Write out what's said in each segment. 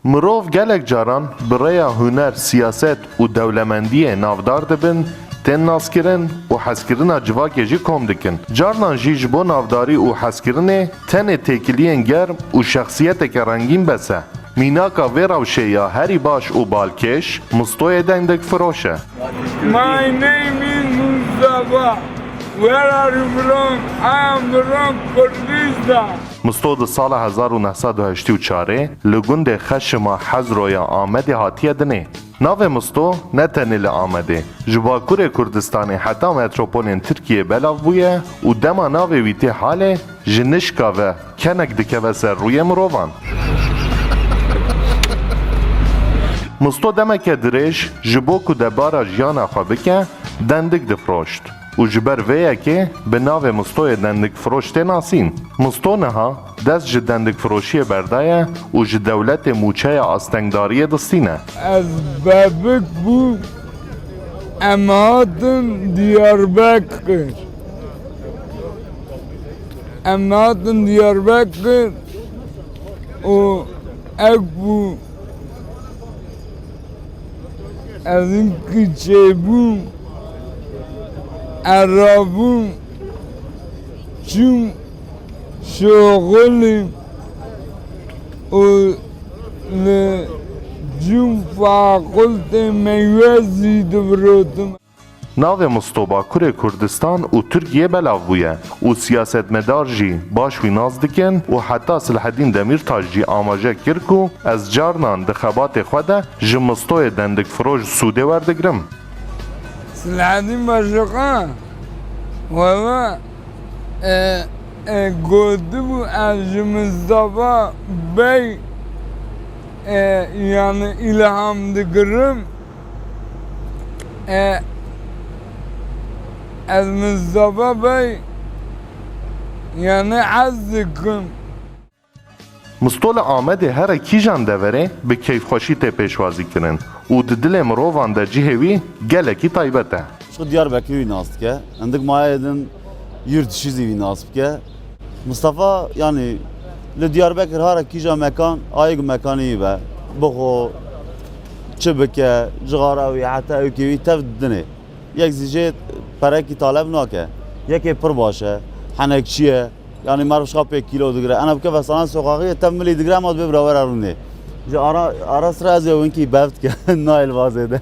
مرۆڤ gelek caran bi rêya huner, siyaset û dewlemendiyê navdar dibin, tên naskirin û hezkirina civakê jî kom dikin. Carnan jî ji bo navdarî û hezkirinê tenê têkiliyên germ û şexsiyeteke rengîn bese. Mînaka vê rewşeya herî baş û balkêş, Mustoyê dengdek firoş e. My name is Mustafa. Where are you from? I am from Kurdistan. Musto di sala 1984 li gundê Xeşima Hezroya Amedê hatiye dinê. Navê Musto ne tenê li Amedê, ji Bakurê Kurdistanê heta metropolên Tirkiyê belav bûye û dema navê wî tê halê ji nişka ve kenek dikeve ser rûyê mirovan. Musto demeke dirêj ji bo ku debara jiyana xwe bike, dendik difiroşt. û ji ber vê yekê bi navê Mustoyê dendikfiroş tê nasîn. Musto niha dest ji dendikfiroşiyê berdaye û ji dewletê mûçeya astengdariyê distîne. Ez bebek bûm, em hatin Diyarbekir. Em hatin Diyarbekir û ev bû ezin kîçê Arabım çüm şoğulüm o le cüm fakülte meyvezi devrotum. Navê Musto Bakurê Kurdistan û Tirkiyê belav bûye û siyasetmedar jî baş wî naz dikin û heta Silhedîn Demirtaş jî amaje kir ku ez carnan di xebatê xwe de ji Mustoyê dendikfiroş sûdê werdigirim. Silhedîn Başbakan valla gotu bu ez Mustafa Bey yani ilham dikirim ez Mustafa Bey yani ez dikim. Musto li Amedê here kîjan deverê bi keyfxweşî tê pêşwazî kirin û di dilê mirovan de cihê wî gelekî taybet e. Şu Diyarbakır'ı nas dike, endik maya edin yurt dışı zî nas bike. Mustafa yani li Diyarbakır hara kîja mekan, ayık mekanı iyi be. Bixo, çi bike, cigara wî heta ew wî tev dinê. Yek zî perekî taleb nake. Yekê pir baş e, henekçi ye. Yani marşka 5 kilo digre. Ana bike vesalan sokakî tev milî digre ama bi birawer arûnê. Ji ara sıra ez ê winkî bev dike nail vazê de.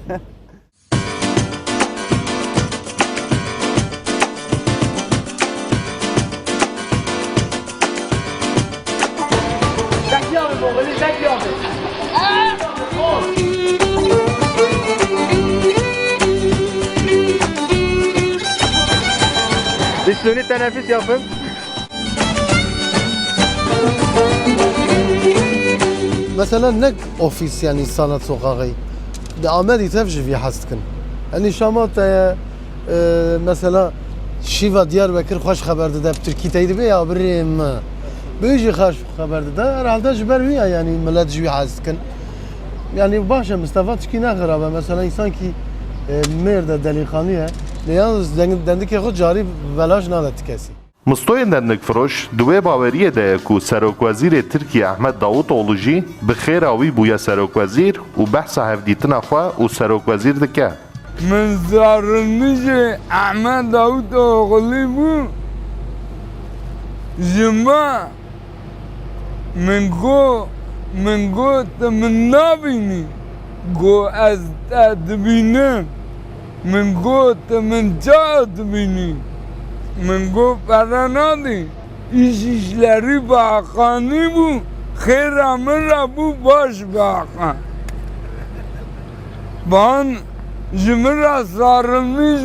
Bir suni teneffüs yapın. Mesela ne ofis yani sanat sokağı. De Amedî tev ji vî hez dikin. Yani şamata mesela şiva Diyarbakır hoş haber dide Türkiye dibe ya birim. Böylece hoş haber dide herhalde ji ber wî yani millet ji vî hez dikin. Yani başa Mustafa tiki ne xerabe mesela insan ki merde delikanlıya ne yalnız dendike xwe carî velaj nade tikesî. Mustoyên dendikfiroş di wê baweriyê de ye ku Serokwezîrê Tirkiye Ehmed Davutoğlu jî bi xêra wî bûye serokwezîr û behsa hevdîtina xwe û serokwezîr dike. Min zarînîjê Ehmed Davutoğlu bû ji me min got min nabînî got ez te dibînim min got min ça dibînî min got pere nadî İçişleri Bakanı bû xêra min re bû Başbakan ban ji min re sarılmış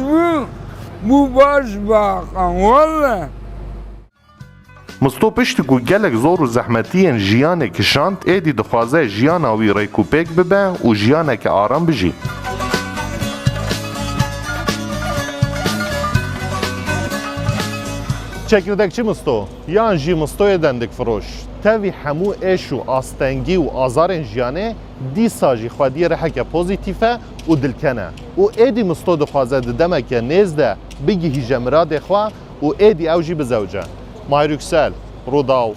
bû Başbakan valla. Musto piştî ku gelek zor û zehmetiyên jiyanê kişand êdî dixwaze jiyana wî rêkûpêk bibe û jiyaneke aram bijî. Çekirdekçi Musto, yan jî Mustoyê dendikfiroş. Tevî hemû êş û astengî û azarên jiyanê dîsa jî xwediyê reheke pozîtîf e û dilkene. û êdî Musto dixwaze di demeke nêz de bigihîje miradê xwe û êdî ew jî bizewce. Mayrûksel, Rodaw.